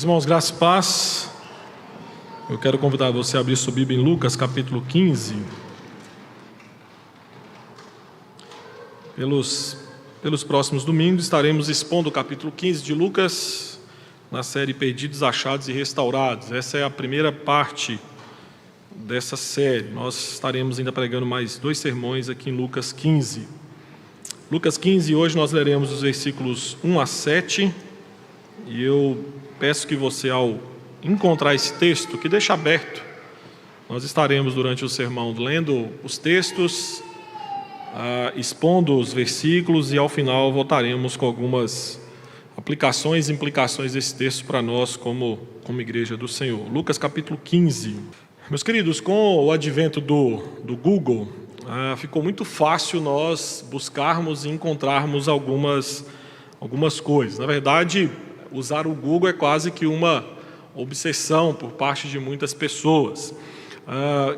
Meus irmãos, graça e paz. Eu quero convidar você a abrir sua Bíblia em Lucas capítulo 15. Pelos próximos domingos estaremos expondo o capítulo 15 de Lucas na série Perdidos, Achados e Restaurados. Essa é a primeira parte dessa série. Nós estaremos ainda pregando mais 2 sermões aqui em Lucas 15. Lucas 15, hoje nós leremos os versículos 1 a 7. E eu peço que você, ao encontrar esse texto, que deixe aberto. Nós estaremos durante o sermão lendo os textos, expondo os versículos, e ao final voltaremos com algumas aplicações e implicações desse texto para nós como igreja do Senhor. Lucas capítulo 15. Meus queridos, com o advento do Google, ficou muito fácil nós buscarmos e encontrarmos algumas coisas. Na verdade, usar o Google é quase que uma obsessão por parte de muitas pessoas.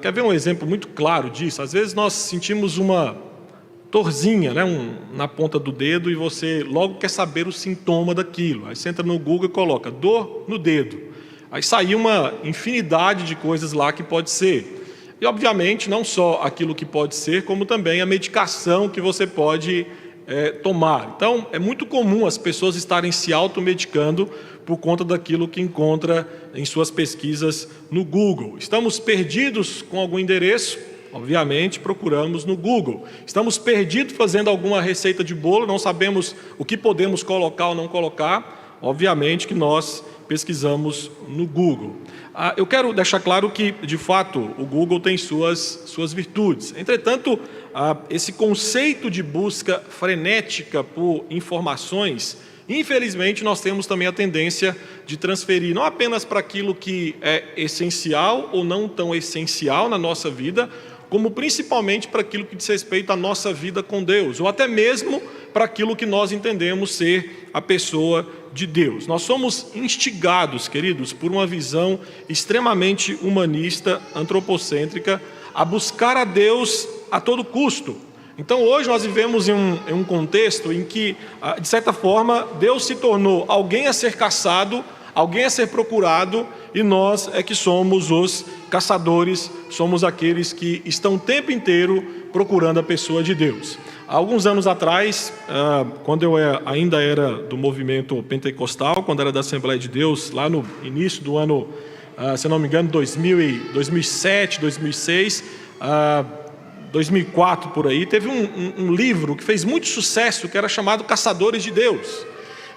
Quer ver um exemplo muito claro disso? Às vezes nós sentimos uma dorzinha, na ponta do dedo, e você logo quer saber o sintoma daquilo. Aí você entra no Google e coloca dor no dedo. Aí sai uma infinidade de coisas lá que pode ser. E obviamente não só aquilo que pode ser, como também a medicação que você pode tomar. Então, é muito comum as pessoas estarem se automedicando por conta daquilo que encontra em suas pesquisas no Google. Estamos perdidos com algum endereço? Obviamente, procuramos no Google. Estamos perdidos fazendo alguma receita de bolo, não sabemos o que podemos colocar ou não colocar? Obviamente que nós pesquisamos no Google. Eu quero deixar claro que, de fato, o Google tem suas virtudes. Entretanto, esse conceito de busca frenética por informações, infelizmente, nós temos também a tendência de transferir não apenas para aquilo que é essencial ou não tão essencial na nossa vida, como principalmente para aquilo que diz respeito à nossa vida com Deus, ou até mesmo para aquilo que nós entendemos ser a pessoa de Deus. Nós somos instigados, queridos, por uma visão extremamente humanista, antropocêntrica, a buscar a Deus a todo custo. Então hoje nós vivemos em um contexto em que, de certa forma, Deus se tornou alguém a ser caçado, alguém a ser procurado, e nós é que somos os caçadores, somos aqueles que estão o tempo inteiro procurando a pessoa de Deus. Há alguns anos atrás, quando eu ainda era do movimento pentecostal, quando era da Assembleia de Deus, lá no início do ano, se não me engano, 2007, 2006, 2004 por aí, teve um livro que fez muito sucesso, que era chamado Caçadores de Deus.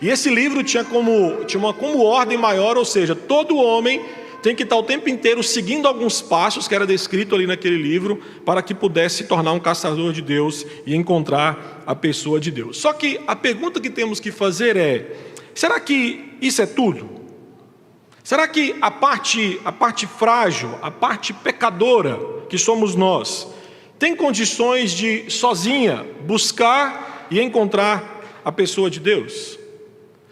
E esse livro tinha como ordem maior, ou seja, todo homem tem que estar o tempo inteiro seguindo alguns passos que era descrito ali naquele livro, para que pudesse se tornar um caçador de Deus e encontrar a pessoa de Deus. Só que a pergunta que temos que fazer é: será que isso é tudo? Será que a parte frágil, a parte pecadora que somos nós, tem condições de sozinha buscar e encontrar a pessoa de Deus?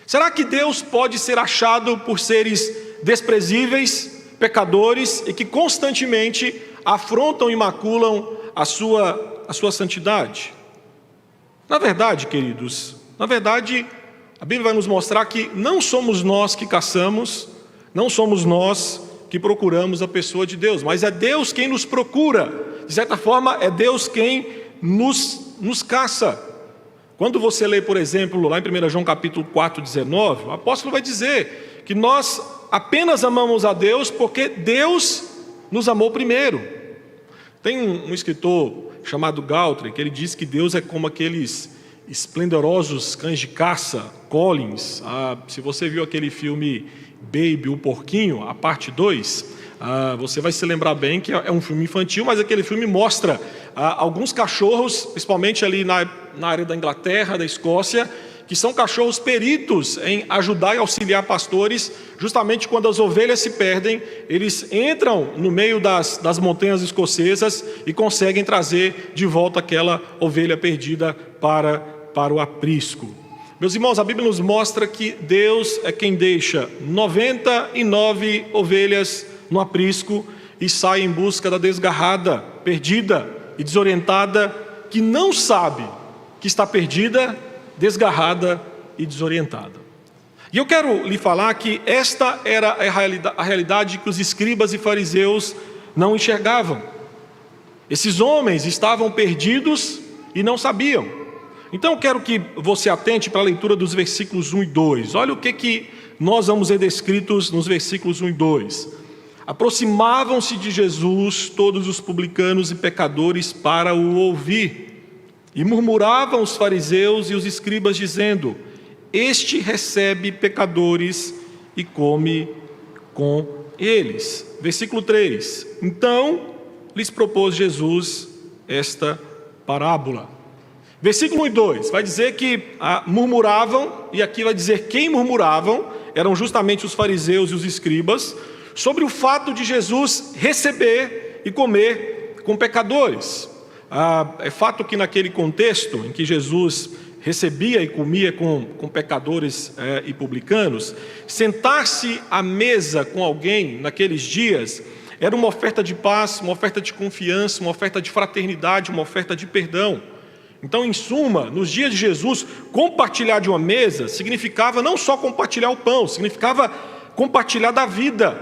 Será que Deus pode ser achado por seres desprezíveis, pecadores, e que constantemente afrontam e maculam a sua santidade? Na verdade, queridos, a Bíblia vai nos mostrar que não somos nós que caçamos, não somos nós que procuramos a pessoa de Deus, mas é Deus quem nos procura. De certa forma, é Deus quem nos caça. Quando você lê, por exemplo, lá em 1 João capítulo 4, 19, o apóstolo vai dizer que nós apenas amamos a Deus porque Deus nos amou primeiro. Tem um escritor chamado Galtre, que ele diz que Deus é como aqueles esplendorosos cães de caça, Collins. Se você viu aquele filme Baby, o Porquinho, a parte 2, você vai se lembrar bem que é um filme infantil, mas aquele filme mostra alguns cachorros, principalmente ali na área da Inglaterra, da Escócia, que são cachorros peritos em ajudar e auxiliar pastores. Justamente quando as ovelhas se perdem, eles entram no meio das montanhas escocesas e conseguem trazer de volta aquela ovelha perdida para o aprisco. Meus irmãos, a Bíblia nos mostra que Deus é quem deixa 99 ovelhas no aprisco e sai em busca da desgarrada, perdida e desorientada, que não sabe que está perdida, desgarrada e desorientada. E eu quero lhe falar que esta era a realidade que os escribas e fariseus não enxergavam. Esses homens estavam perdidos e não sabiam. Então eu quero que você atente para a leitura dos versículos 1 e 2. Olha o que nós vamos ver descritos nos versículos 1 e 2. Aproximavam-se de Jesus todos os publicanos e pecadores para o ouvir. E murmuravam os fariseus e os escribas, dizendo: este recebe pecadores e come com eles. Versículo 3. Então lhes propôs Jesus esta parábola. Versículo 1 e 2 vai dizer que murmuravam, e aqui vai dizer quem murmuravam, eram justamente os fariseus e os escribas, sobre o fato de Jesus receber e comer com pecadores. É fato que naquele contexto em que Jesus recebia e comia com pecadores e publicanos, sentar-se à mesa com alguém naqueles dias era uma oferta de paz, uma oferta de confiança, uma oferta de fraternidade, uma oferta de perdão. Então, em suma, nos dias de Jesus, compartilhar de uma mesa significava não só compartilhar o pão, significava compartilhar da vida.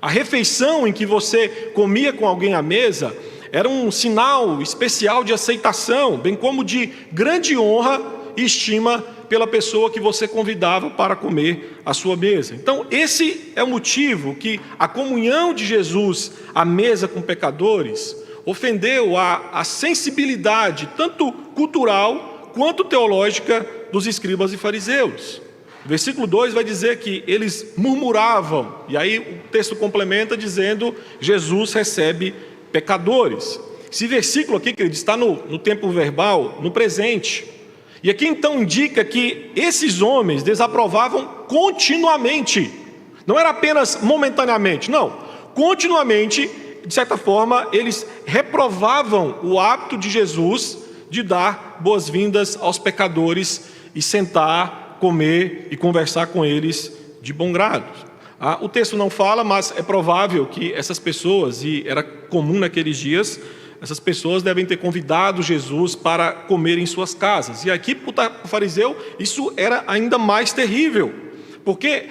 A refeição em que você comia com alguém à mesa era um sinal especial de aceitação, bem como de grande honra e estima pela pessoa que você convidava para comer à sua mesa. Então, esse é o motivo que a comunhão de Jesus à mesa com pecadores ofendeu a sensibilidade, tanto cultural quanto teológica, dos escribas e fariseus. O versículo 2 vai dizer que eles murmuravam, e aí o texto complementa dizendo: Jesus recebe pecadores. Esse versículo aqui, querido, está no tempo verbal, no presente. E aqui então indica que esses homens desaprovavam continuamente. Não era apenas momentaneamente, não. Continuamente, de certa forma, eles reprovavam o hábito de Jesus de dar boas-vindas aos pecadores e sentar, comer e conversar com eles de bom grado. O texto não fala, mas é provável que essas pessoas, e era comum naqueles dias, essas pessoas devem ter convidado Jesus para comer em suas casas. E aqui, para o fariseu, isso era ainda mais terrível, porque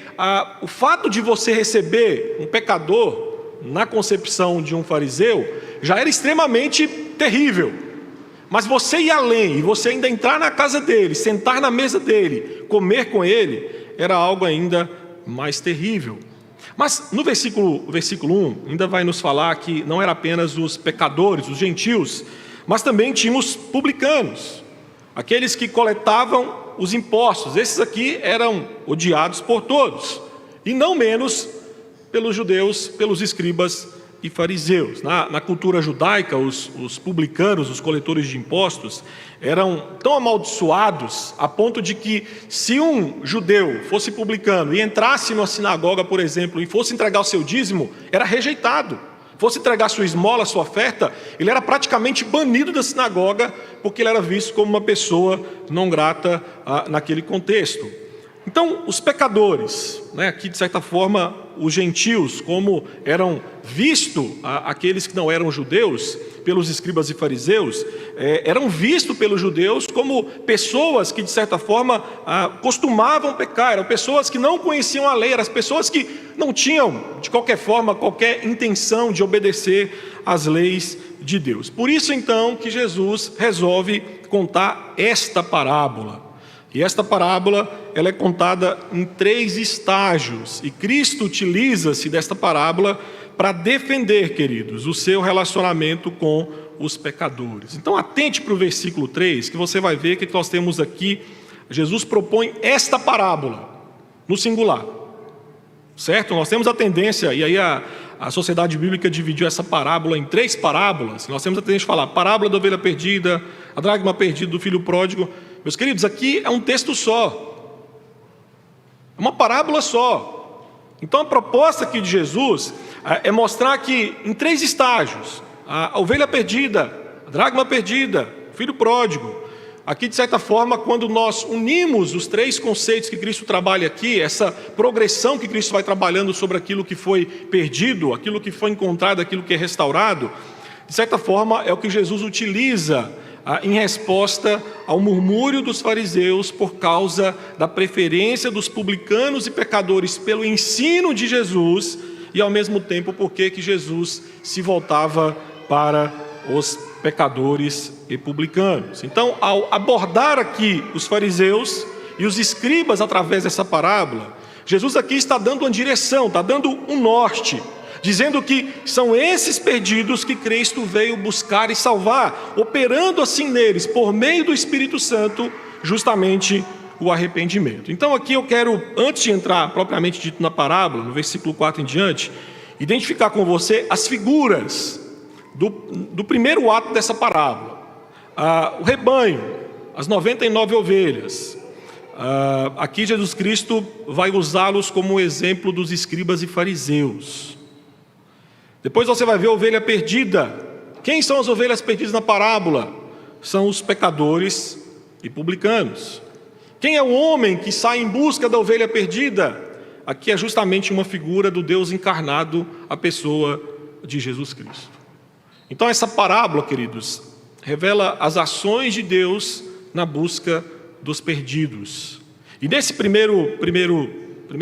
o fato de você receber um pecador, na concepção de um fariseu, já era extremamente terrível. Mas você ir além, e você ainda entrar na casa dele, sentar na mesa dele, comer com ele, era algo ainda mais terrível. Mas no versículo 1, ainda vai nos falar que não era apenas os pecadores, os gentios, mas também tínhamos publicanos, aqueles que coletavam os impostos. Esses aqui eram odiados por todos, e não menos pelos judeus, pelos escribas e fariseus. Na cultura judaica, os publicanos, os coletores de impostos, eram tão amaldiçoados a ponto de que, se um judeu fosse publicano e entrasse numa sinagoga, por exemplo, e fosse entregar o seu dízimo, era rejeitado. Fosse entregar sua esmola, sua oferta, ele era praticamente banido da sinagoga, porque ele era visto como uma pessoa não grata naquele contexto. Então, os pecadores, aqui de certa forma, os gentios, como eram vistos aqueles que não eram judeus, pelos escribas e fariseus, eram vistos pelos judeus como pessoas que de certa forma costumavam pecar, eram pessoas que não conheciam a lei, eram pessoas que não tinham de qualquer forma, qualquer intenção de obedecer às leis de Deus. Por isso então que Jesus resolve contar esta parábola. E esta parábola, ela é contada em 3 estágios. E Cristo utiliza-se desta parábola para defender, queridos, o seu relacionamento com os pecadores. Então atente para o versículo 3, que você vai ver que nós temos aqui, Jesus propõe esta parábola, no singular. Certo? Nós temos a tendência, e aí a sociedade bíblica dividiu essa parábola em 3 parábolas. Nós temos a tendência de falar parábola da ovelha perdida, a dracma perdida do filho pródigo. Meus queridos, aqui é um texto só, é uma parábola só. Então a proposta aqui de Jesus é mostrar que em 3 estágios, a ovelha perdida, a dracma perdida, o filho pródigo. Aqui de certa forma, quando nós unimos os 3 conceitos que Cristo trabalha aqui, essa progressão que Cristo vai trabalhando sobre aquilo que foi perdido, aquilo que foi encontrado, aquilo que é restaurado, de certa forma é o que Jesus utiliza em resposta ao murmúrio dos fariseus por causa da preferência dos publicanos e pecadores pelo ensino de Jesus e, ao mesmo tempo, porque que Jesus se voltava para os pecadores e publicanos. Então, ao abordar aqui os fariseus e os escribas através dessa parábola, Jesus aqui está dando uma direção, está dando um norte, dizendo que são esses perdidos que Cristo veio buscar e salvar, operando assim neles, por meio do Espírito Santo, justamente o arrependimento. Então aqui eu quero, antes de entrar propriamente dito na parábola, no versículo 4 em diante, identificar com você as figuras do primeiro ato dessa parábola. O rebanho, as 99 ovelhas. Aqui Jesus Cristo vai usá-los como exemplo dos escribas e fariseus. Depois você vai ver a ovelha perdida. Quem são as ovelhas perdidas na parábola? São os pecadores e publicanos. Quem é o homem que sai em busca da ovelha perdida? Aqui é justamente uma figura do Deus encarnado, a pessoa de Jesus Cristo. Então essa parábola, queridos, revela as ações de Deus na busca dos perdidos. E nesse primeiro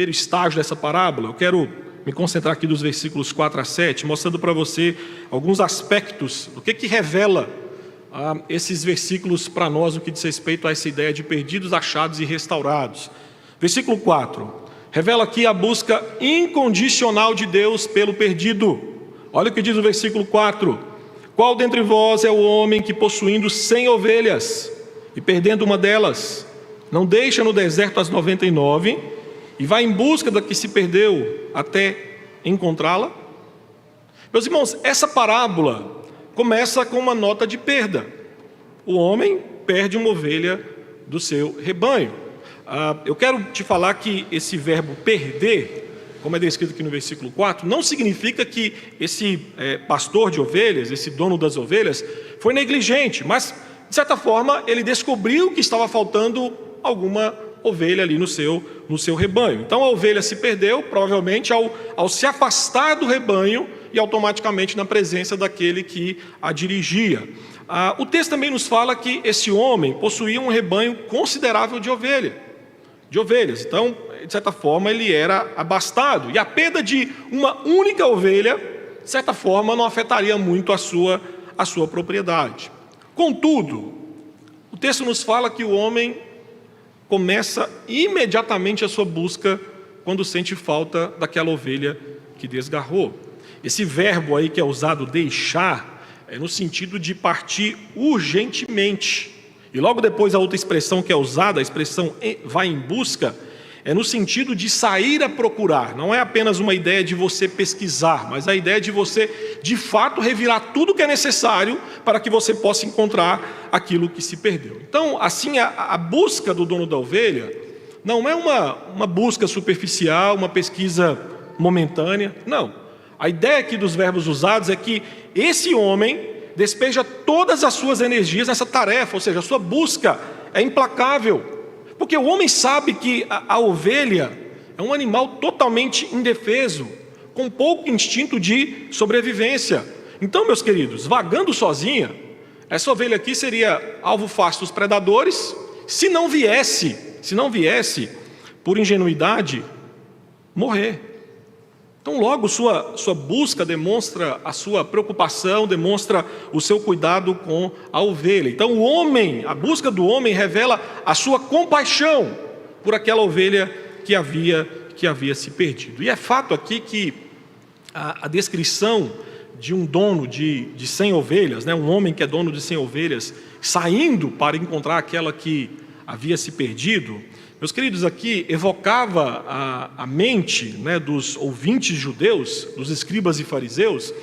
estágio dessa parábola, eu quero me concentrar aqui dos versículos 4 a 7, mostrando para você alguns aspectos do que revela esses versículos para nós no que diz respeito a essa ideia de perdidos, achados e restaurados. Versículo 4, revela aqui a busca incondicional de Deus pelo perdido. Olha o que diz o versículo 4: qual dentre vós é o homem que, possuindo 100 ovelhas e perdendo uma delas, não deixa no deserto as 99 e vai em busca da que se perdeu até encontrá-la? Meus irmãos, essa parábola começa com uma nota de perda. O homem perde uma ovelha do seu rebanho. Eu quero te falar que esse verbo perder, como é descrito aqui no versículo 4, não significa que esse pastor de ovelhas, esse dono das ovelhas, foi negligente, mas de certa forma ele descobriu que estava faltando alguma ovelha ali no seu rebanho. Então a ovelha se perdeu, provavelmente ao se afastar do rebanho e automaticamente na presença daquele que a dirigia. O texto também nos fala que esse homem possuía um rebanho considerável de ovelhas. Então, de certa forma, ele era abastado. E a perda de uma única ovelha, de certa forma, não afetaria muito a sua propriedade. Contudo, o texto nos fala que o homem começa imediatamente a sua busca quando sente falta daquela ovelha que desgarrou. Esse verbo aí que é usado, deixar, é no sentido de partir urgentemente. E logo depois a outra expressão que é usada, a expressão vai em busca, é no sentido de sair a procurar. Não é apenas uma ideia de você pesquisar, mas a ideia de você, de fato, revirar tudo o que é necessário para que você possa encontrar aquilo que se perdeu. Então, assim, a busca do dono da ovelha não é uma busca superficial, uma pesquisa momentânea. Não. A ideia aqui dos verbos usados é que esse homem despeja todas as suas energias nessa tarefa, ou seja, a sua busca é implacável. Porque o homem sabe que a ovelha é um animal totalmente indefeso, com pouco instinto de sobrevivência. Então, meus queridos, vagando sozinha, essa ovelha aqui seria alvo fácil dos predadores, se não viesse por ingenuidade, morrer. Então logo sua busca demonstra a sua preocupação, demonstra o seu cuidado com a ovelha. Então a busca do homem revela a sua compaixão por aquela ovelha que havia se perdido. E é fato aqui que a descrição de um dono de 100 ovelhas, um homem que é dono de 100 ovelhas, saindo para encontrar aquela que havia se perdido, meus queridos, aqui evocava a mente dos ouvintes judeus, dos escribas e fariseus,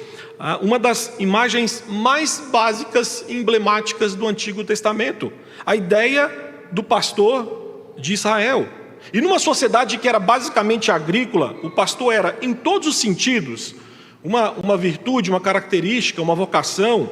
uma das imagens mais básicas e emblemáticas do Antigo Testamento, a ideia do pastor de Israel. E numa sociedade que era basicamente agrícola, o pastor era, em todos os sentidos, uma virtude, uma característica, uma vocação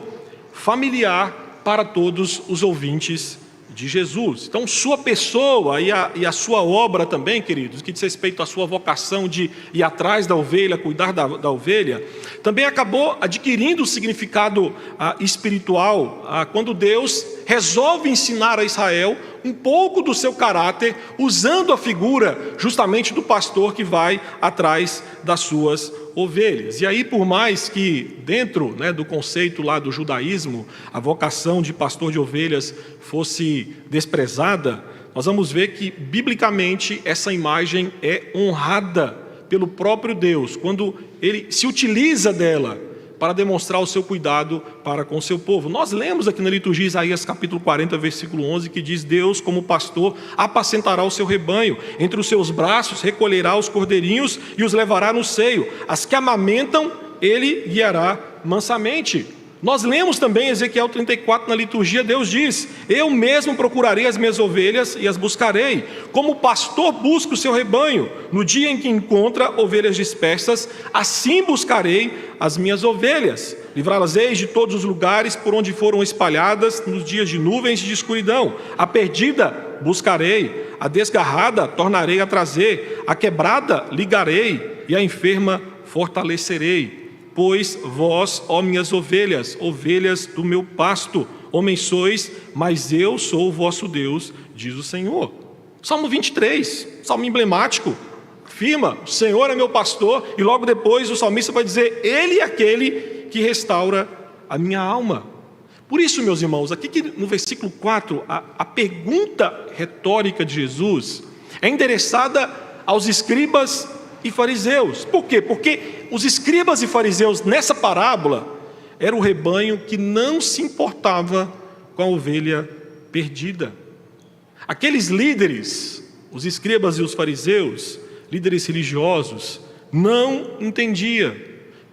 familiar para todos os ouvintes de Jesus. Então, sua pessoa e a sua obra também, queridos, que diz respeito à sua vocação de ir atrás da ovelha, cuidar da ovelha, também acabou adquirindo o significado espiritual quando Deus resolve ensinar a Israel um pouco do seu caráter, usando a figura justamente do pastor que vai atrás das suas ovelhas. E aí, por mais que dentro do conceito lá do judaísmo, a vocação de pastor de ovelhas fosse desprezada, nós vamos ver que, biblicamente, essa imagem é honrada pelo próprio Deus, quando Ele se utiliza dela para demonstrar o seu cuidado para com o seu povo. Nós lemos aqui na liturgia Isaías capítulo 40, versículo 11, que diz: Deus, como pastor, apacentará o seu rebanho, entre os seus braços recolherá os cordeirinhos e os levará no seio, as que amamentam ele guiará mansamente. Nós lemos também Ezequiel 34 na liturgia. Deus diz: eu mesmo procurarei as minhas ovelhas e as buscarei, como o pastor busca o seu rebanho, no dia em que encontra ovelhas dispersas, assim buscarei as minhas ovelhas, livrá-las-eis de todos os lugares por onde foram espalhadas nos dias de nuvens e de escuridão. A perdida buscarei, a desgarrada tornarei a trazer, a quebrada ligarei e a enferma fortalecerei. Pois vós, ó minhas ovelhas, ovelhas do meu pasto, homens sois, mas eu sou o vosso Deus, diz o Senhor. Salmo 23, salmo emblemático, afirma: o Senhor é meu pastor, e logo depois o salmista vai dizer: Ele é aquele que restaura a minha alma. Por isso, meus irmãos, aqui que no versículo 4, a pergunta retórica de Jesus é endereçada aos escribas e fariseus. Por quê? Porque os escribas e fariseus nessa parábola era o rebanho que não se importava com a ovelha perdida. Aqueles líderes, os escribas e os fariseus, líderes religiosos, não entendiam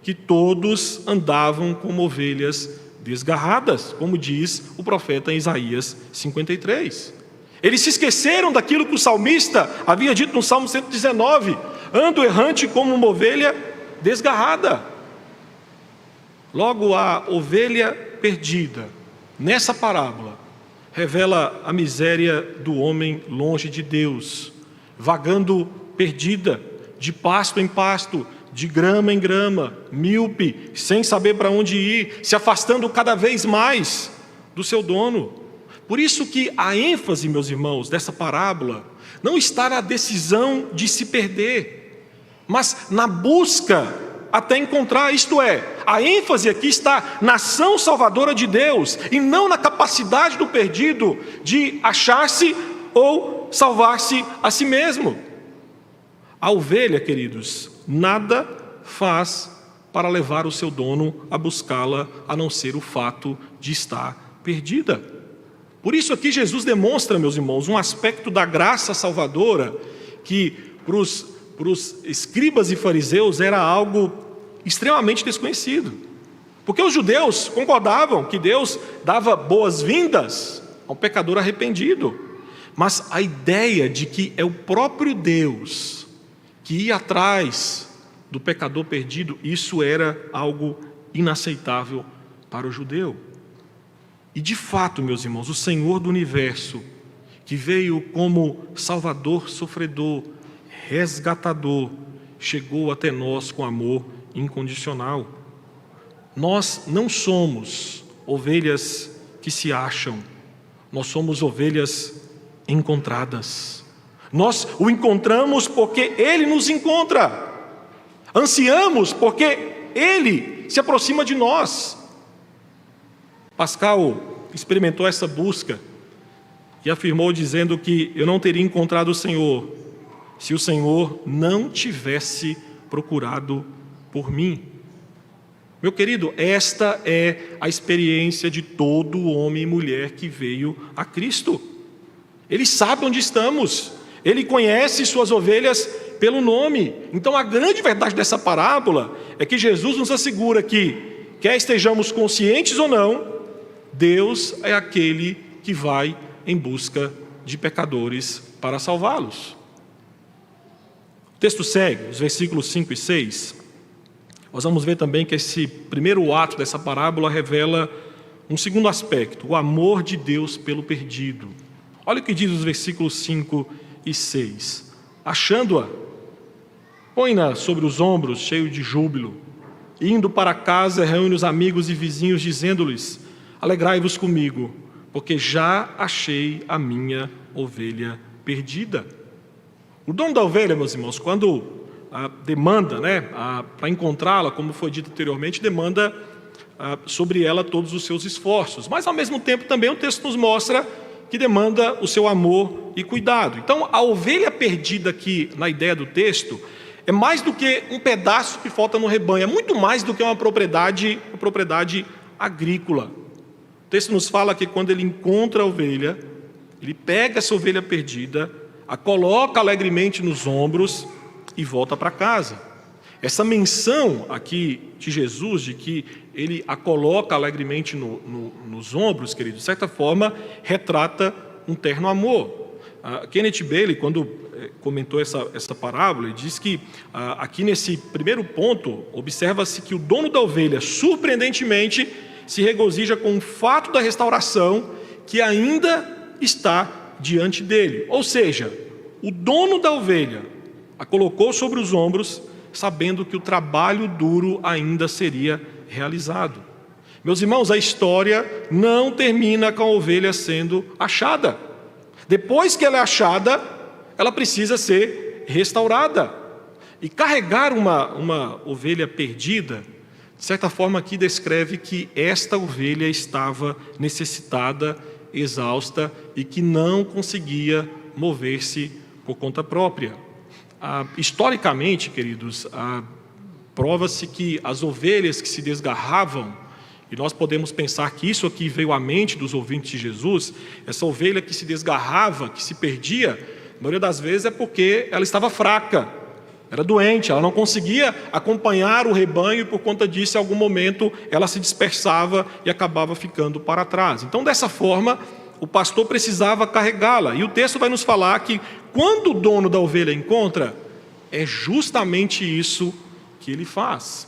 que todos andavam como ovelhas desgarradas, como diz o profeta em Isaías 53. Eles se esqueceram daquilo que o salmista havia dito no Salmo 119: ando errante como uma ovelha desgarrada. Logo, a ovelha perdida, nessa parábola, revela a miséria do homem longe de Deus, vagando perdida, de pasto em pasto, de grama em grama, míope, sem saber para onde ir, se afastando cada vez mais do seu dono. Por isso que a ênfase, meus irmãos, dessa parábola não está na decisão de se perder, mas na busca até encontrar. Isto é, a ênfase aqui está na ação salvadora de Deus e não na capacidade do perdido de achar-se ou salvar-se a si mesmo. A ovelha, queridos, nada faz para levar o seu dono a buscá-la, a não ser o fato de estar perdida. Por isso aqui Jesus demonstra, meus irmãos, um aspecto da graça salvadora que para os escribas e fariseus era algo extremamente desconhecido. Porque os judeus concordavam que Deus dava boas-vindas ao pecador arrependido. Mas a ideia de que é o próprio Deus que ia atrás do pecador perdido, isso era algo inaceitável para o judeu. E de fato, meus irmãos, o Senhor do universo, que veio como Salvador sofredor, resgatador, chegou até nós com amor incondicional. Nós não somos ovelhas que se acham, nós somos ovelhas encontradas. Nós o encontramos porque Ele nos encontra. Ansiamos porque Ele se aproxima de nós. Pascal experimentou essa busca e afirmou dizendo que eu não teria encontrado o Senhor se o Senhor não tivesse procurado por mim. Meu querido, esta é a experiência de todo homem e mulher que veio a Cristo. Ele sabe onde estamos, Ele conhece suas ovelhas pelo nome. Então a grande verdade dessa parábola é que Jesus nos assegura que, quer estejamos conscientes ou não, Deus é aquele que vai em busca de pecadores para salvá-los. O texto segue, os versículos 5 e 6. Nós vamos ver também que esse primeiro ato dessa parábola revela um segundo aspecto: o amor de Deus pelo perdido. Olha o que diz os versículos 5 e 6. Achando-a, põe-na sobre os ombros, cheio de júbilo. Indo para casa, reúne os amigos e vizinhos, dizendo-lhes: alegrai-vos comigo, porque já achei a minha ovelha perdida. O dono da ovelha, meus irmãos, quando demanda, para encontrá-la, como foi dito anteriormente, demanda sobre ela todos os seus esforços. Mas, ao mesmo tempo, também o texto nos mostra que demanda o seu amor e cuidado. Então, a ovelha perdida aqui, na ideia do texto, é mais do que um pedaço que falta no rebanho, é muito mais do que uma propriedade agrícola. O texto nos fala que quando ele encontra a ovelha, ele pega essa ovelha perdida, a coloca alegremente nos ombros e volta para casa. Essa menção aqui de Jesus, de que ele a coloca alegremente nos ombros, querido, de certa forma, retrata um terno amor. Kenneth Bailey, quando comentou essa parábola, ele diz que aqui nesse primeiro ponto, observa-se que o dono da ovelha, surpreendentemente, se regozija com o fato da restauração que ainda está diante dele. Ou seja, o dono da ovelha a colocou sobre os ombros, sabendo que o trabalho duro ainda seria realizado. Meus irmãos, a história não termina com a ovelha sendo achada. Depois que ela é achada, ela precisa ser restaurada. E carregar uma ovelha perdida, de certa forma aqui descreve que esta ovelha estava necessitada, exausta e que não conseguia mover-se por conta própria. Historicamente, queridos, prova-se que as ovelhas que se desgarravam, e nós podemos pensar que isso aqui veio à mente dos ouvintes de Jesus, essa ovelha que se desgarrava, que se perdia, a maioria das vezes é porque ela estava fraca, era doente, ela não conseguia acompanhar o rebanho e por conta disso, em algum momento, ela se dispersava e acabava ficando para trás. Então, dessa forma, o pastor precisava carregá-la. E o texto vai nos falar que quando o dono da ovelha encontra, é justamente isso que ele faz.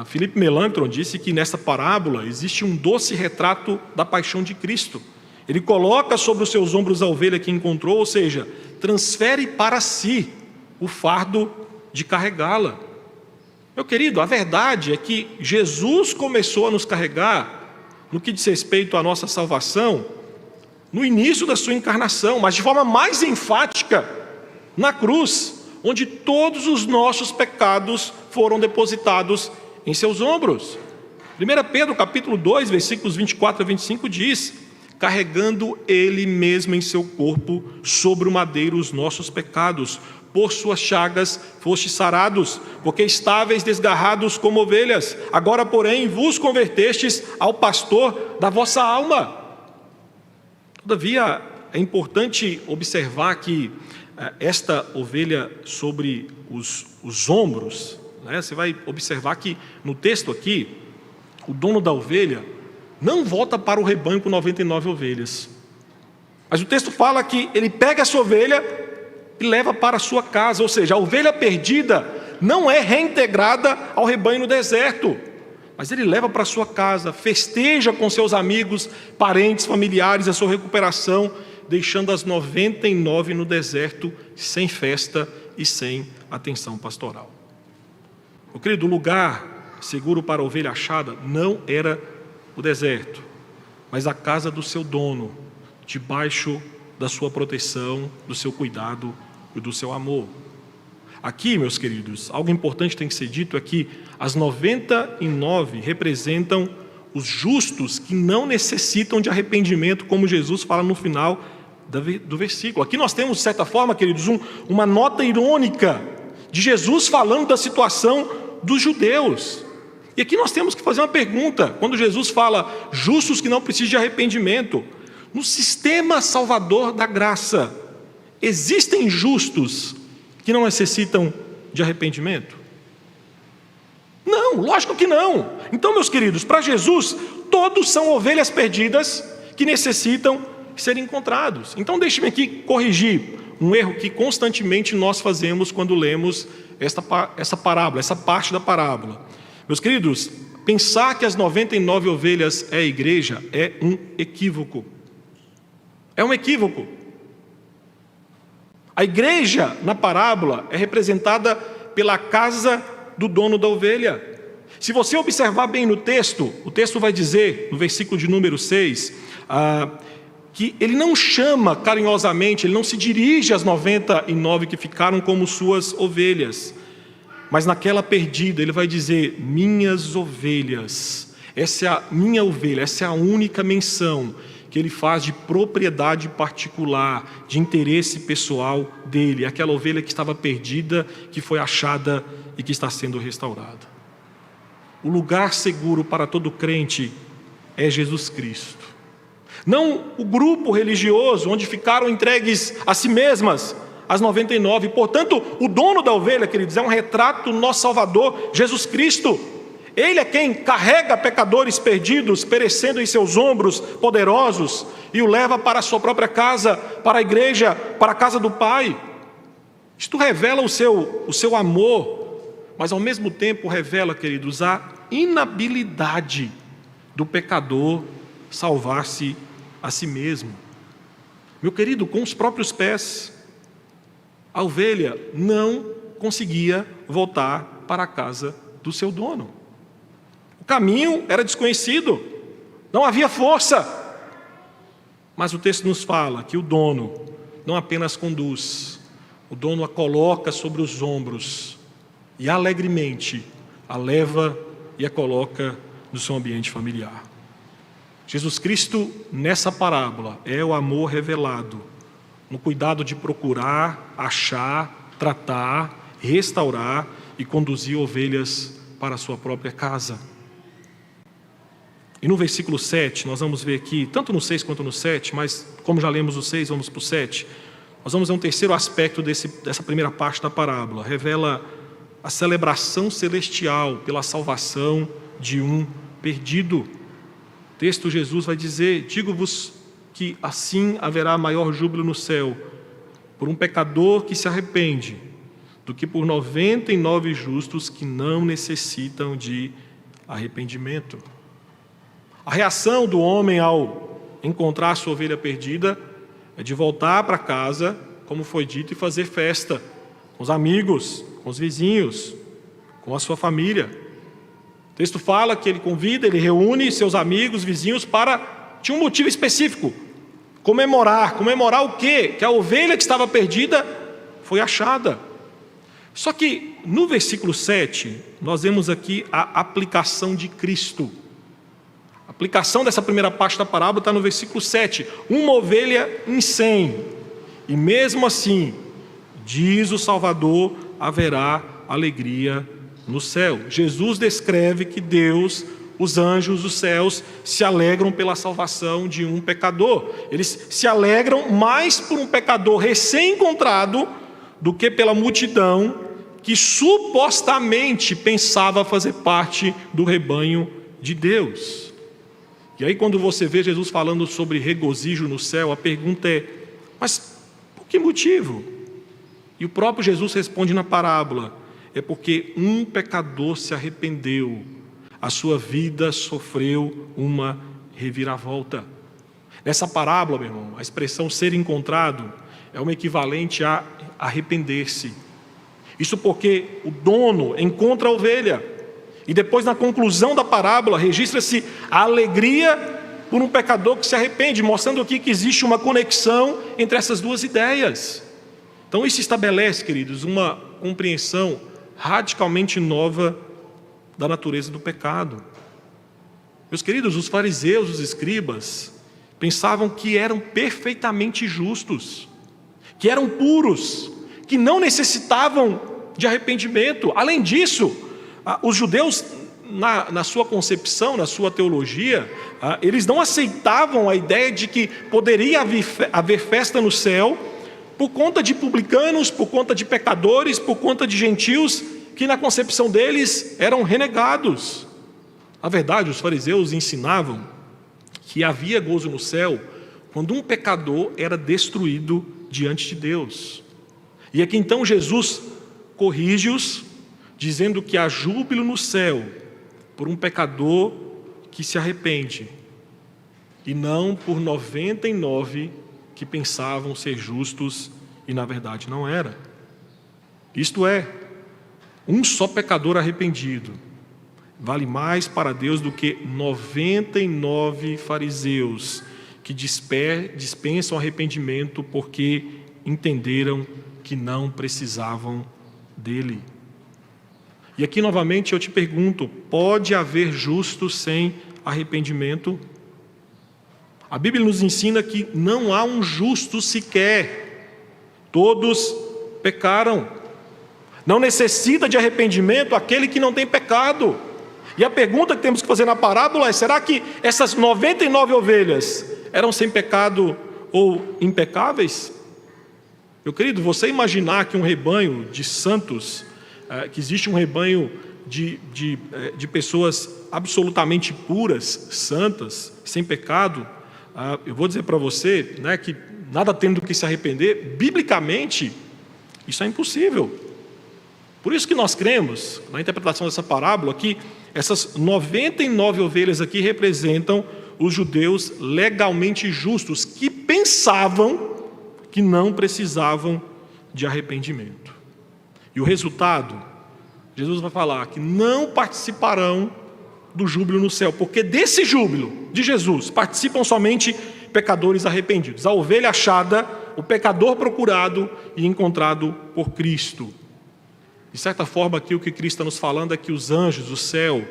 Philippe Melanchthon disse que nessa parábola existe um doce retrato da paixão de Cristo. Ele coloca sobre os seus ombros a ovelha que encontrou, ou seja, transfere para si o fardo de carregá-la. Meu querido, a verdade é que Jesus começou a nos carregar no que diz respeito à nossa salvação no início da sua encarnação, mas de forma mais enfática na cruz, onde todos os nossos pecados foram depositados em seus ombros. 1 Pedro capítulo 2, versículos 24 a 25 diz: carregando ele mesmo em seu corpo sobre o madeiro os nossos pecados, por suas chagas fostes sarados, porque estáveis desgarrados como ovelhas, agora porém vos convertestes ao pastor da vossa alma. Todavia, é importante observar que esta ovelha sobre os ombros, você vai observar que no texto aqui, o dono da ovelha não volta para o rebanho com 99 ovelhas. Mas o texto fala que ele pega essa ovelha e leva para a sua casa, ou seja, a ovelha perdida não é reintegrada ao rebanho no deserto, mas ele leva para a sua casa, festeja com seus amigos, parentes, familiares a sua recuperação, deixando as 99 no deserto, sem festa e sem atenção pastoral. Meu querido, o lugar seguro para a ovelha achada não era o deserto, mas a casa do seu dono, debaixo da sua proteção, do seu cuidado e do seu amor. Aqui, meus queridos, algo importante tem que ser dito é que as 99 representam os justos que não necessitam de arrependimento, como Jesus fala no final do versículo. Aqui nós temos, de certa forma, queridos, uma nota irônica de Jesus falando da situação dos judeus. E aqui nós temos que fazer uma pergunta, quando Jesus fala justos que não precisam de arrependimento. No sistema salvador da graça, existem justos que não necessitam de arrependimento? Não, lógico que não. Então, meus queridos, para Jesus, todos são ovelhas perdidas que necessitam ser encontrados. Então, deixe-me aqui corrigir um erro que constantemente nós fazemos quando lemos essa parábola, essa parte da parábola. Meus queridos, pensar que as 99 ovelhas é a igreja é um equívoco. É um equívoco. A igreja, na parábola, é representada pela casa do dono da ovelha. Se você observar bem no texto, o texto vai dizer, no versículo de número 6, que ele não chama carinhosamente, ele não se dirige às 99 que ficaram como suas ovelhas, mas naquela perdida ele vai dizer: minhas ovelhas. Essa é a minha ovelha, essa é a única menção que ele faz de propriedade particular, de interesse pessoal dele, aquela ovelha que estava perdida, que foi achada e que está sendo restaurada. O lugar seguro para todo crente é Jesus Cristo. Não o grupo religioso onde ficaram entregues a si mesmas, as 99. Portanto, o dono da ovelha, queridos, é um retrato do nosso Salvador, Jesus Cristo. Ele é quem carrega pecadores perdidos, perecendo em seus ombros poderosos, e o leva para a sua própria casa, para a igreja, para a casa do Pai. Isto revela o seu amor, mas ao mesmo tempo revela, queridos, a inabilidade do pecador salvar-se a si mesmo. Meu querido, com os próprios pés, a ovelha não conseguia voltar para a casa do seu dono. O caminho era desconhecido, não havia força. Mas o texto nos fala que o dono não apenas conduz, o dono a coloca sobre os ombros e alegremente a leva e a coloca no seu ambiente familiar. Jesus Cristo, nessa parábola, é o amor revelado, no cuidado de procurar, achar, tratar, restaurar e conduzir ovelhas para a sua própria casa. E no versículo 7, nós vamos ver aqui, tanto no 6 quanto no 7, mas como já lemos o 6, vamos para o 7, nós vamos ver um terceiro aspecto dessa primeira parte da parábola. Revela a celebração celestial pela salvação de um perdido. O texto, Jesus vai dizer: digo-vos que assim haverá maior júbilo no céu por um pecador que se arrepende, do que por 99 justos que não necessitam de arrependimento. A reação do homem ao encontrar sua ovelha perdida é de voltar para casa, como foi dito, e fazer festa com os amigos, com os vizinhos, com a sua família. O texto fala que ele convida, ele reúne seus amigos, vizinhos para, tinha um motivo específico, comemorar o quê? Que a ovelha que estava perdida foi achada. Só que no versículo 7, nós vemos aqui a aplicação de Cristo. A aplicação dessa primeira parte da parábola está no versículo 7. Uma ovelha em 100. E mesmo assim, diz o Salvador, haverá alegria no céu. Jesus descreve que Deus, os anjos, os céus, se alegram pela salvação de um pecador. Eles se alegram mais por um pecador recém-encontrado do que pela multidão que supostamente pensava fazer parte do rebanho de Deus. E aí, quando você vê Jesus falando sobre regozijo no céu, a pergunta é: mas por que motivo? E o próprio Jesus responde na parábola: é porque um pecador se arrependeu, a sua vida sofreu uma reviravolta. Nessa parábola, meu irmão, a expressão ser encontrado é uma equivalente a arrepender-se. Isso porque o dono encontra a ovelha, e depois, na conclusão da parábola, registra-se a alegria por um pecador que se arrepende, mostrando aqui que existe uma conexão entre essas duas ideias. Então isso estabelece, queridos, uma compreensão radicalmente nova da natureza do pecado. Meus queridos, os fariseus, os escribas, pensavam que eram perfeitamente justos, que eram puros, que não necessitavam de arrependimento. Além disso, os judeus, na sua concepção, na sua teologia, eles não aceitavam a ideia de que poderia haver festa no céu por conta de publicanos, por conta de pecadores, por conta de gentios, que na concepção deles eram renegados. Na verdade, os fariseus ensinavam que havia gozo no céu quando um pecador era destruído diante de Deus. E aqui então Jesus corrige-os, dizendo que há júbilo no céu por um pecador que se arrepende, e não por 99 que pensavam ser justos e na verdade não era. Isto é, um só pecador arrependido vale mais para Deus do que 99 fariseus que dispensam arrependimento porque entenderam que não precisavam dele. E aqui novamente eu te pergunto, pode haver justo sem arrependimento? A Bíblia nos ensina que não há um justo sequer. Todos pecaram. Não necessita de arrependimento aquele que não tem pecado. E a pergunta que temos que fazer na parábola é: será que essas 99 ovelhas eram sem pecado ou impecáveis? Meu querido, você imaginar que um rebanho de santos, que existe um rebanho de pessoas absolutamente puras, santas, sem pecado, eu vou dizer para você, né, que nada tendo do que se arrepender, biblicamente, isso é impossível. Por isso que nós cremos, na interpretação dessa parábola, que essas 99 ovelhas aqui representam os judeus legalmente justos, que pensavam que não precisavam de arrependimento. E o resultado, Jesus vai falar que não participarão do júbilo no céu, porque desse júbilo de Jesus participam somente pecadores arrependidos. A ovelha achada, o pecador procurado e encontrado por Cristo. De certa forma, aqui o que Cristo está nos falando é que os anjos, o céu,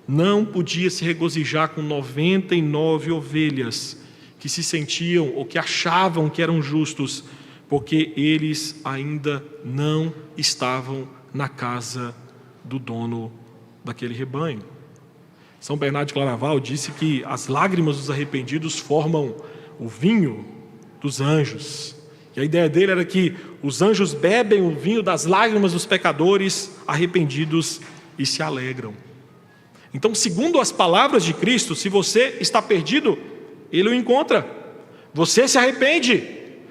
não podia se regozijar com 99 ovelhas que se sentiam ou que achavam que eram justos, porque eles ainda não estavam na casa do dono daquele rebanho. São Bernardo de Claraval disse que as lágrimas dos arrependidos formam o vinho dos anjos. E a ideia dele era que os anjos bebem o vinho das lágrimas dos pecadores arrependidos e se alegram. Então, segundo as palavras de Cristo, se você está perdido, Ele o encontra. Você se arrepende.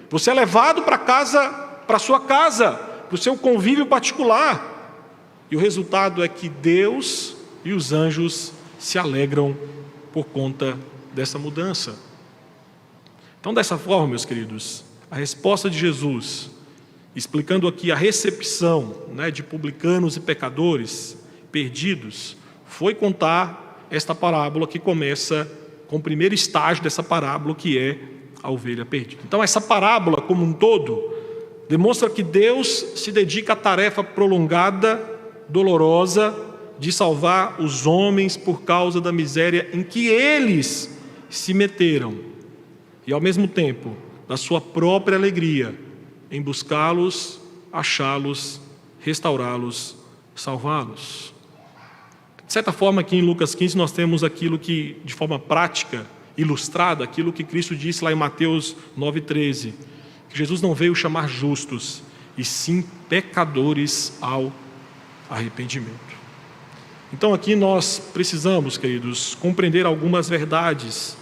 Você é levado para casa, para a sua casa, para o seu convívio particular. E o resultado é que Deus e os anjos se alegram por conta dessa mudança. Então, dessa forma, meus queridos, a resposta de Jesus, explicando aqui a recepção, né, de publicanos e pecadores perdidos, foi contar esta parábola que começa com o primeiro estágio dessa parábola, que é a ovelha perdida. Então, essa parábola como um todo demonstra que Deus se dedica à tarefa prolongada, dolorosa, de salvar os homens por causa da miséria em que eles se meteram, e ao mesmo tempo da sua própria alegria em buscá-los, achá-los, restaurá-los, salvá-los. De certa forma, aqui em Lucas 15 nós temos aquilo que, de forma prática, ilustrada, aquilo que Cristo disse lá em Mateus 9,13, que Jesus não veio chamar justos, e sim pecadores ao arrependimento. Então aqui nós precisamos, queridos, compreender algumas verdades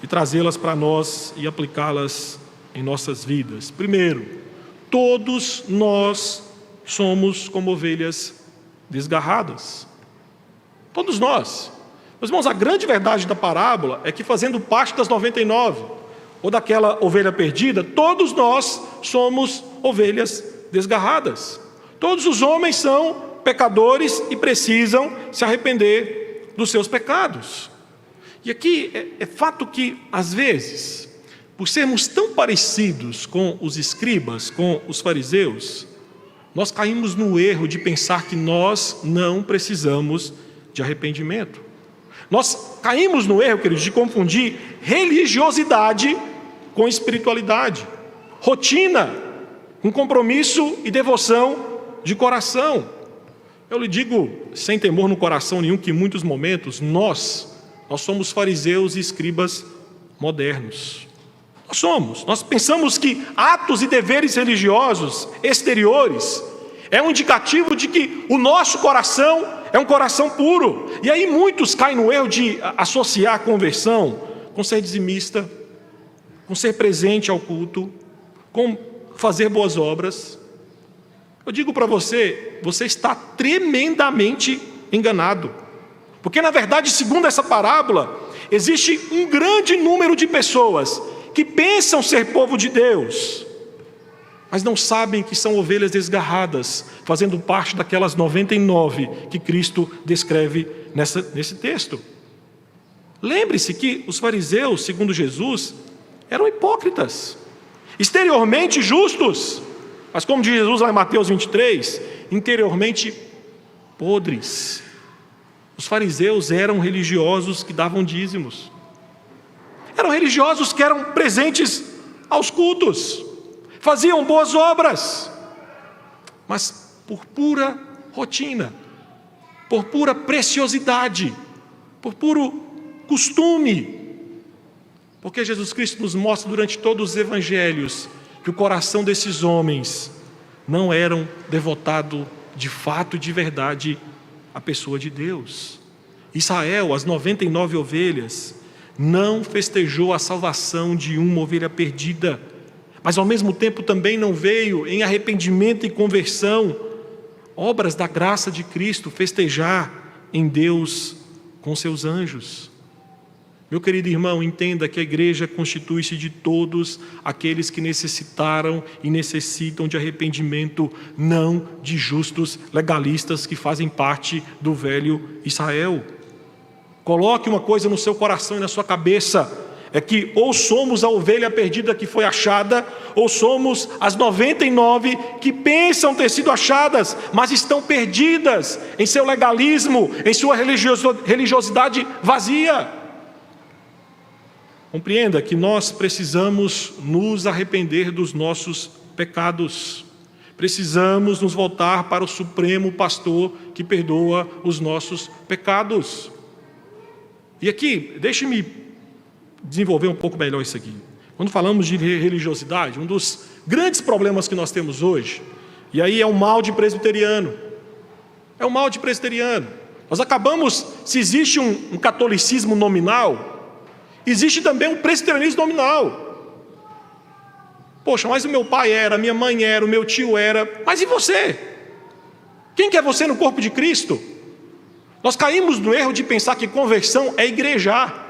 e trazê-las para nós e aplicá-las em nossas vidas. Primeiro, todos nós somos como ovelhas desgarradas. Todos nós. Meus irmãos, a grande verdade da parábola é que, fazendo parte das 99, ou daquela ovelha perdida, todos nós somos ovelhas desgarradas. Todos os homens são pecadores e precisam se arrepender dos seus pecados. E aqui é fato que, às vezes, por sermos tão parecidos com os escribas, com os fariseus, nós caímos no erro de pensar que nós não precisamos de arrependimento. Nós caímos no erro, queridos, de confundir religiosidade com espiritualidade, rotina com compromisso e devoção de coração. Eu lhe digo, sem temor no coração nenhum, que em muitos momentos nós somos fariseus e escribas modernos. Nós pensamos que atos e deveres religiosos exteriores é um indicativo de que o nosso coração é um coração puro. E aí muitos caem no erro de associar a conversão com ser dizimista, com ser presente ao culto, com fazer boas obras. Eu digo para você, você está tremendamente enganado. Porque na verdade, segundo essa parábola, existe um grande número de pessoas que pensam ser povo de Deus, mas não sabem que são ovelhas desgarradas, fazendo parte daquelas 99 que Cristo descreve nesse texto. Lembre-se que os fariseus, segundo Jesus, eram hipócritas, exteriormente justos, mas como diz Jesus lá em Mateus 23, interiormente podres. Os fariseus eram religiosos que davam dízimos, eram religiosos que eram presentes aos cultos, faziam boas obras, mas por pura rotina, por pura preciosidade, por puro costume. Porque Jesus Cristo nos mostra durante todos os evangelhos que o coração desses homens não eram devotado de fato e de verdade à pessoa de Deus. Israel, as 99 ovelhas, não festejou a salvação de uma ovelha perdida, mas ao mesmo tempo também não veio em arrependimento e conversão, obras da graça de Cristo, festejar em Deus com seus anjos. Meu querido irmão, entenda que a igreja constitui-se de todos aqueles que necessitaram e necessitam de arrependimento, não de justos legalistas que fazem parte do velho Israel. Coloque uma coisa no seu coração e na sua cabeça, é que ou somos a ovelha perdida que foi achada, ou somos as 99 que pensam ter sido achadas, mas estão perdidas em seu legalismo, em sua religiosidade vazia. Compreenda que nós precisamos nos arrepender dos nossos pecados. Precisamos nos voltar para o Supremo Pastor que perdoa os nossos pecados. E aqui, deixe-me desenvolver um pouco melhor isso aqui. Quando falamos de religiosidade, um dos grandes problemas que nós temos hoje, e aí é o mal de presbiteriano. É o mal de presbiteriano. Nós acabamos, se existe um catolicismo nominal, existe também um presbiterianismo nominal. Poxa, mas o meu pai era, a minha mãe era, o meu tio era, mas e você? Quem que é você no corpo de Cristo? Nós caímos no erro de pensar que conversão é igrejar.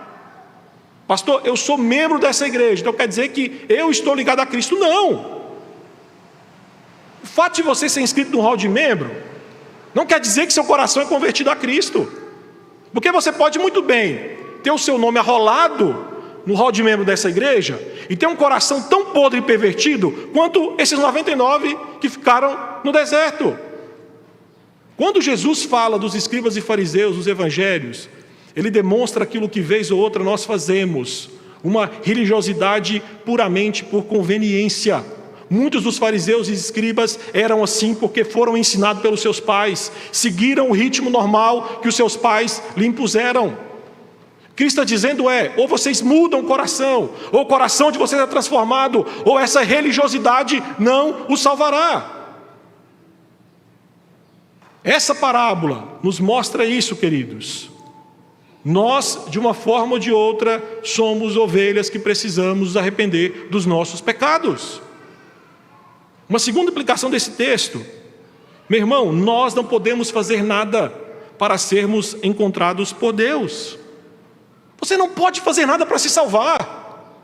Pastor, eu sou membro dessa igreja, então quer dizer que eu estou ligado a Cristo. Não! O fato de você ser inscrito no hall de membro não quer dizer que seu coração é convertido a Cristo. Porque você pode muito bem ter o seu nome arrolado no hall de membro dessa igreja e ter um coração tão podre e pervertido quanto esses 99 que ficaram no deserto. Quando Jesus fala dos escribas e fariseus, dos evangelhos, ele demonstra aquilo que vez ou outra nós fazemos, uma religiosidade puramente por conveniência. Muitos dos fariseus e escribas eram assim porque foram ensinados pelos seus pais, seguiram o ritmo normal que os seus pais lhe impuseram. Cristo está dizendo ou vocês mudam o coração, ou o coração de vocês é transformado, ou essa religiosidade não os salvará. Essa parábola nos mostra isso, queridos. Nós, de uma forma ou de outra, somos ovelhas que precisamos nos arrepender dos nossos pecados. Uma segunda implicação desse texto, meu irmão, nós não podemos fazer nada para sermos encontrados por Deus. Você não pode fazer nada para se salvar.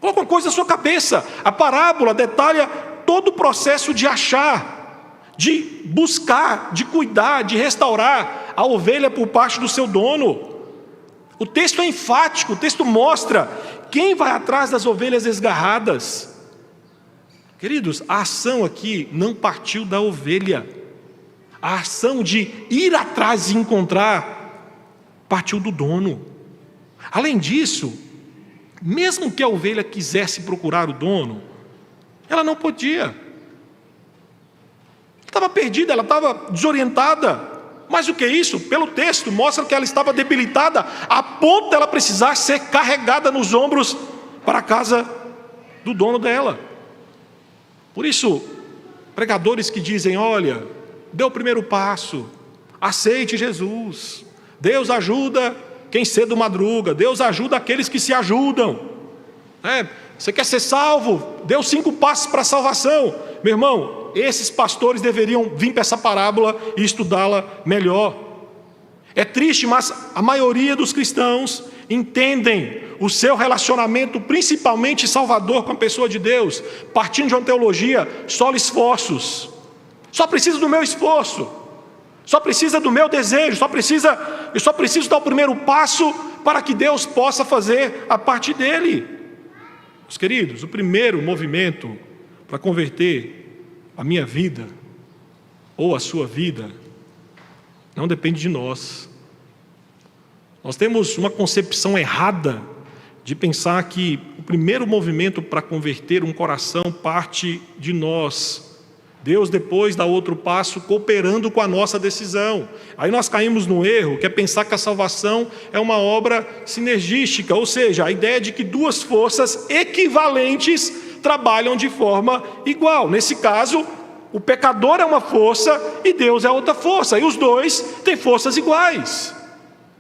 Coloca uma coisa na sua cabeça, a parábola detalha todo o processo de achar, de buscar, de cuidar, de restaurar a ovelha por parte do seu dono. O texto é enfático, o texto mostra quem vai atrás das ovelhas desgarradas. Queridos, a ação aqui não partiu da ovelha. A ação de ir atrás e encontrar partiu do dono. Além disso, mesmo que a ovelha quisesse procurar o dono, ela não podia. Ela estava perdida, ela estava desorientada. Mais do que isso, pelo texto, mostra que ela estava debilitada a ponto de ela precisar ser carregada nos ombros para a casa do dono dela. Por isso, pregadores que dizem, olha, dê o primeiro passo, aceite Jesus, Deus ajuda quem cedo madruga, Deus ajuda aqueles que se ajudam. Você quer ser salvo? Dê os 5 passos para a salvação. Meu irmão, esses pastores deveriam vir para essa parábola e estudá-la melhor. É triste, mas a maioria dos cristãos entendem o seu relacionamento, principalmente salvador, com a pessoa de Deus, partindo de uma teologia só esforços. Só precisa do meu esforço, só precisa do meu desejo, eu só preciso dar o primeiro passo para que Deus possa fazer a parte dele. Meus queridos, o primeiro movimento para converter a minha vida ou a sua vida não depende de nós. Nós temos uma concepção errada de pensar que o primeiro movimento para converter um coração parte de nós. Deus depois dá outro passo cooperando com a nossa decisão. Aí nós caímos no erro, que é pensar que a salvação é uma obra sinergística, ou seja, a ideia de que duas forças equivalentes trabalham de forma igual. Nesse caso, o pecador é uma força e Deus é outra força, e os dois têm forças iguais.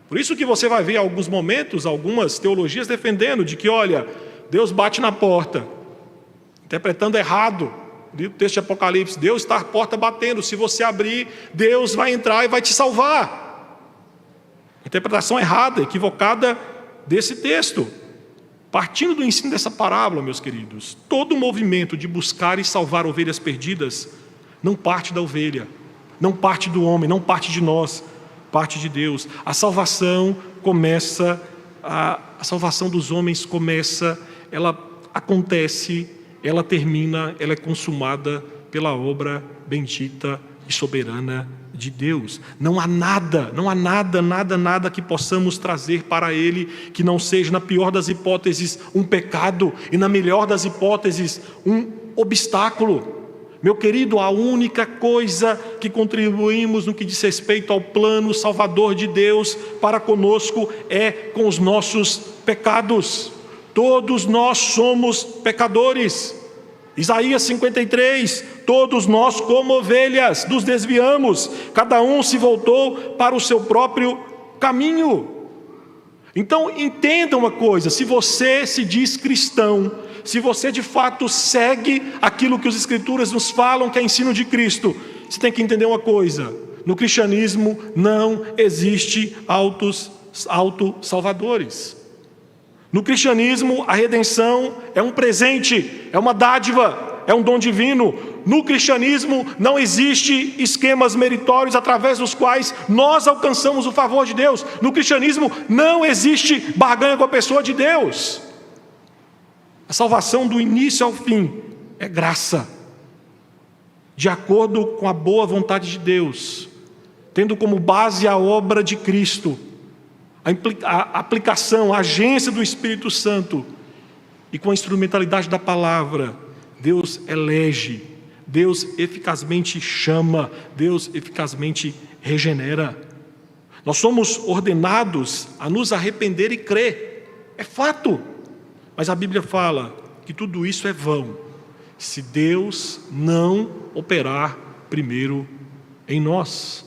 Por isso que você vai ver em alguns momentos, algumas teologias defendendo de que, olha, Deus bate na porta, interpretando errado o texto de Apocalipse. Deus está à porta batendo, se você abrir, Deus vai entrar e vai te salvar. Interpretação errada, equivocada desse texto. Partindo do ensino dessa parábola, meus queridos, todo movimento de buscar e salvar ovelhas perdidas não parte da ovelha, não parte do homem, não parte de nós, parte de Deus. A salvação dos homens começa, ela acontece, ela termina, ela é consumada pela obra bendita e soberana de Deus. Não há nada que possamos trazer para Ele que não seja, na pior das hipóteses, um pecado, e na melhor das hipóteses, um obstáculo. Meu querido, a única coisa que contribuímos no que diz respeito ao plano salvador de Deus para conosco é com os nossos pecados. Todos nós somos pecadores. Isaías 53, todos nós como ovelhas nos desviamos, cada um se voltou para o seu próprio caminho. Então entenda uma coisa, se você se diz cristão, se você de fato segue aquilo que as Escrituras nos falam que é ensino de Cristo, você tem que entender uma coisa: no cristianismo não existe autossalvadores. No cristianismo a redenção é um presente, é uma dádiva, é um dom divino. No cristianismo não existe esquemas meritórios através dos quais nós alcançamos o favor de Deus. No cristianismo não existe barganha com a pessoa de Deus. A salvação do início ao fim é graça, de acordo com a boa vontade de Deus, tendo como base a obra de Cristo, a aplicação, a agência do Espírito Santo, e com a instrumentalidade da palavra, Deus elege, Deus eficazmente chama, Deus eficazmente regenera. Nós somos ordenados a nos arrepender e crer, é fato, mas a Bíblia fala que tudo isso é vão, se Deus não operar primeiro em nós.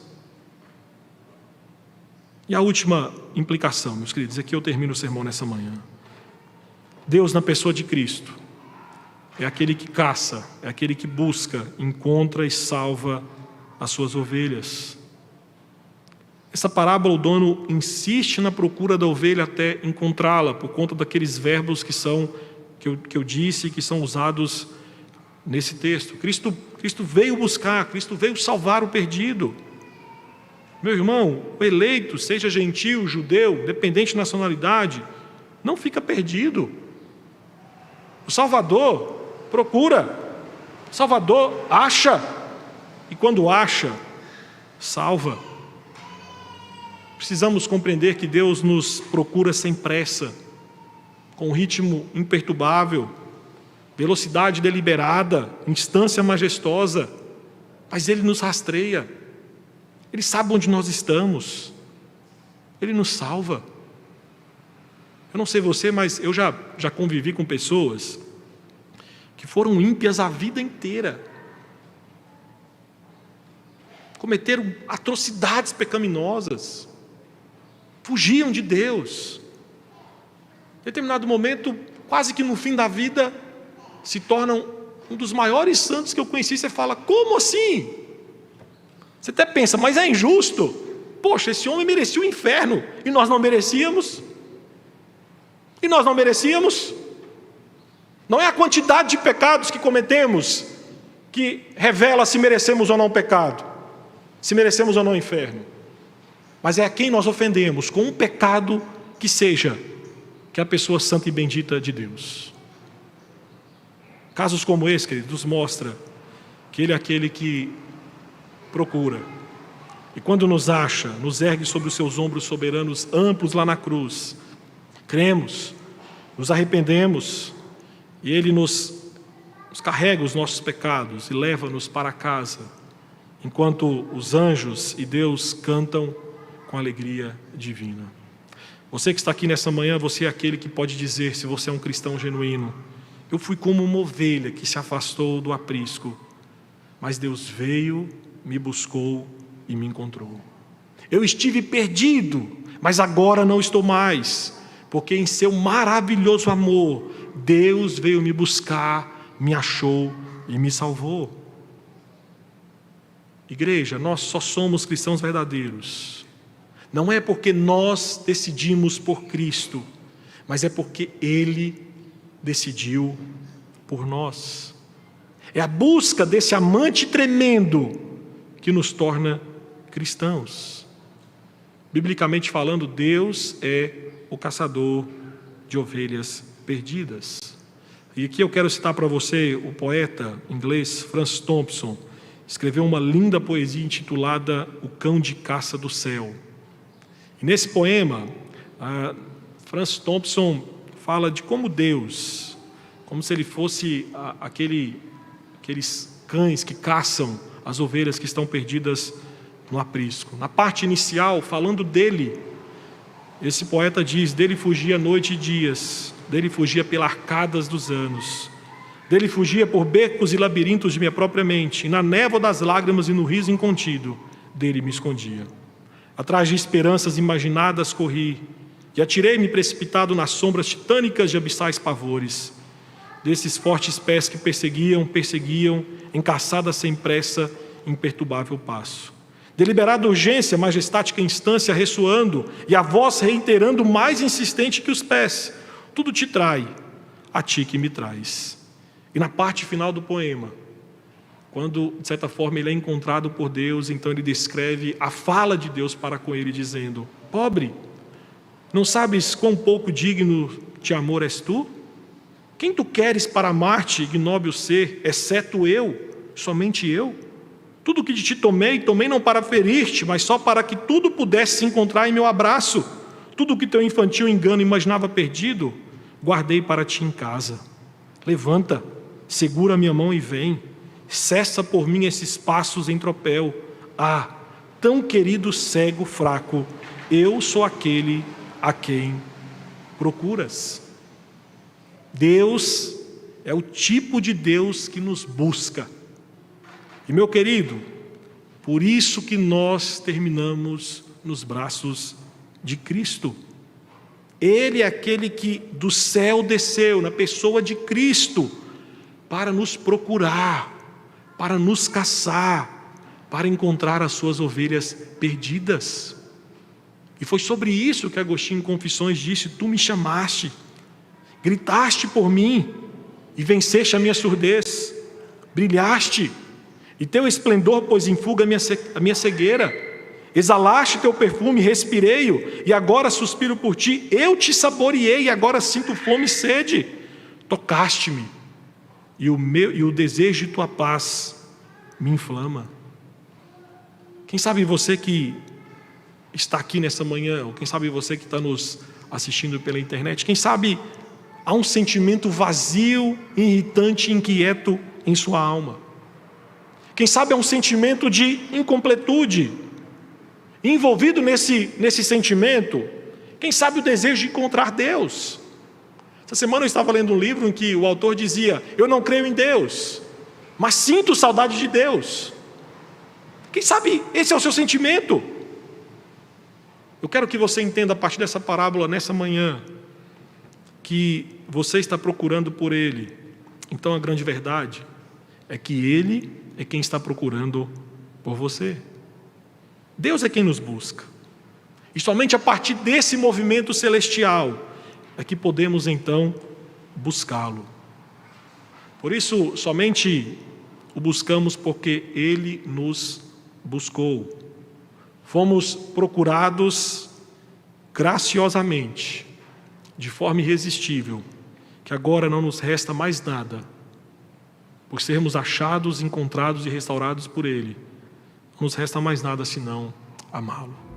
E a última implicação, meus queridos, aqui eu termino o sermão nessa manhã. Deus na pessoa de Cristo é aquele que caça, é aquele que busca, encontra e salva as suas ovelhas. Essa parábola, o dono insiste na procura da ovelha até encontrá-la, por conta daqueles verbos que eu disse, que são usados nesse texto. Cristo veio buscar, Cristo veio salvar o perdido. Meu irmão, o eleito, seja gentil, judeu, independente de nacionalidade, não fica perdido. O Salvador procura, o Salvador acha, e quando acha, salva. Precisamos compreender que Deus nos procura sem pressa, com ritmo imperturbável, velocidade deliberada, instância majestosa, mas Ele nos rastreia. Ele sabe onde nós estamos, Ele nos salva. Eu não sei você, mas eu já convivi com pessoas que foram ímpias a vida inteira, cometeram atrocidades pecaminosas, fugiam de Deus. Em determinado momento, quase que no fim da vida, se tornam um dos maiores santos que eu conheci. Você fala, como assim? Você até pensa, mas é injusto. poxa, esse homem merecia o inferno, e nós não merecíamos. E nós não merecíamos. Não é a quantidade de pecados que cometemos que revela se merecemos ou não pecado, se merecemos ou não inferno, mas é a quem nós ofendemos com um pecado que seja, que é a pessoa santa e bendita de Deus. Casos como esse, queridos, nos mostra que Ele é aquele que procura, e quando nos acha, nos ergue sobre os seus ombros soberanos amplos lá na cruz. Cremos, nos arrependemos, e Ele nos carrega os nossos pecados e leva-nos para casa, enquanto os anjos e Deus cantam com alegria divina. Você que está aqui nessa manhã, você é aquele que pode dizer, se você é um cristão genuíno: eu fui como uma ovelha que se afastou do aprisco, mas Deus veio, me buscou e me encontrou. Eu estive perdido, mas agora não estou mais, porque em seu maravilhoso amor, Deus veio me buscar, me achou e me salvou. Igreja, nós só somos cristãos verdadeiros, não é porque nós decidimos por Cristo, mas é porque Ele decidiu por nós. É a busca desse amante tremendo que nos torna cristãos. Biblicamente falando, Deus é o caçador de ovelhas perdidas. E aqui eu quero citar para você o poeta inglês Francis Thompson. Escreveu uma linda poesia intitulada O Cão de Caça do Céu. E nesse poema, Francis Thompson fala de como Deus, como se ele fosse aqueles cães que caçam as ovelhas que estão perdidas no aprisco. Na parte inicial, falando dele, esse poeta diz: dele fugia noite e dias, dele fugia pelas arcadas dos anos, dele fugia por becos e labirintos de minha própria mente, e na névoa das lágrimas e no riso incontido, dele me escondia. Atrás de esperanças imaginadas corri, e atirei-me precipitado nas sombras titânicas de abissais pavores, desses fortes pés que perseguiam, em caçada sem pressa, imperturbável passo. Deliberada urgência, majestática instância ressoando, e a voz reiterando mais insistente que os pés: tudo te trai, a ti que me traz. E na parte final do poema, quando de certa forma ele é encontrado por Deus, então ele descreve a fala de Deus para com ele, dizendo: pobre, não sabes quão pouco digno de amor és tu? Quem tu queres para amar-te, ignóbil ser, exceto eu, somente eu? Tudo que de ti tomei não para ferir-te, mas só para que tudo pudesse se encontrar em meu abraço. Tudo que teu infantil engano imaginava perdido, guardei para ti em casa. Levanta, segura a minha mão e vem. Cessa por mim esses passos em tropel. Ah, tão querido cego fraco, eu sou aquele a quem procuras. Deus é o tipo de Deus que nos busca. E meu querido, por isso que nós terminamos nos braços de Cristo. Ele é aquele que do céu desceu na pessoa de Cristo para nos procurar, para nos caçar, para encontrar as suas ovelhas perdidas. E foi sobre isso que Agostinho em Confissões disse: tu me chamaste, gritaste por mim e venceste a minha surdez, brilhaste e teu esplendor pôs em fuga a minha cegueira, exalaste teu perfume, respirei-o, e agora suspiro por ti, eu te saboreei e agora sinto fome e sede, tocaste-me, e o desejo de tua paz me inflama. Quem sabe você que está aqui nessa manhã, ou quem sabe você que está nos assistindo pela internet, quem sabe há um sentimento vazio, irritante, inquieto em sua alma. Quem sabe há um sentimento de incompletude. Envolvido nesse sentimento, quem sabe o desejo de encontrar Deus. Essa semana eu estava lendo um livro em que o autor dizia: eu não creio em Deus, mas sinto saudade de Deus. Quem sabe esse é o seu sentimento? Eu quero que você entenda a partir dessa parábola nessa manhã, que você está procurando por Ele. Então a grande verdade é que Ele é quem está procurando por você. Deus é quem nos busca. E somente a partir desse movimento celestial é que podemos então buscá-lo. Por isso, somente o buscamos porque Ele nos buscou. Fomos procurados graciosamente, de forma irresistível, que agora não nos resta mais nada, por sermos achados, encontrados e restaurados por Ele. Não nos resta mais nada senão amá-lo.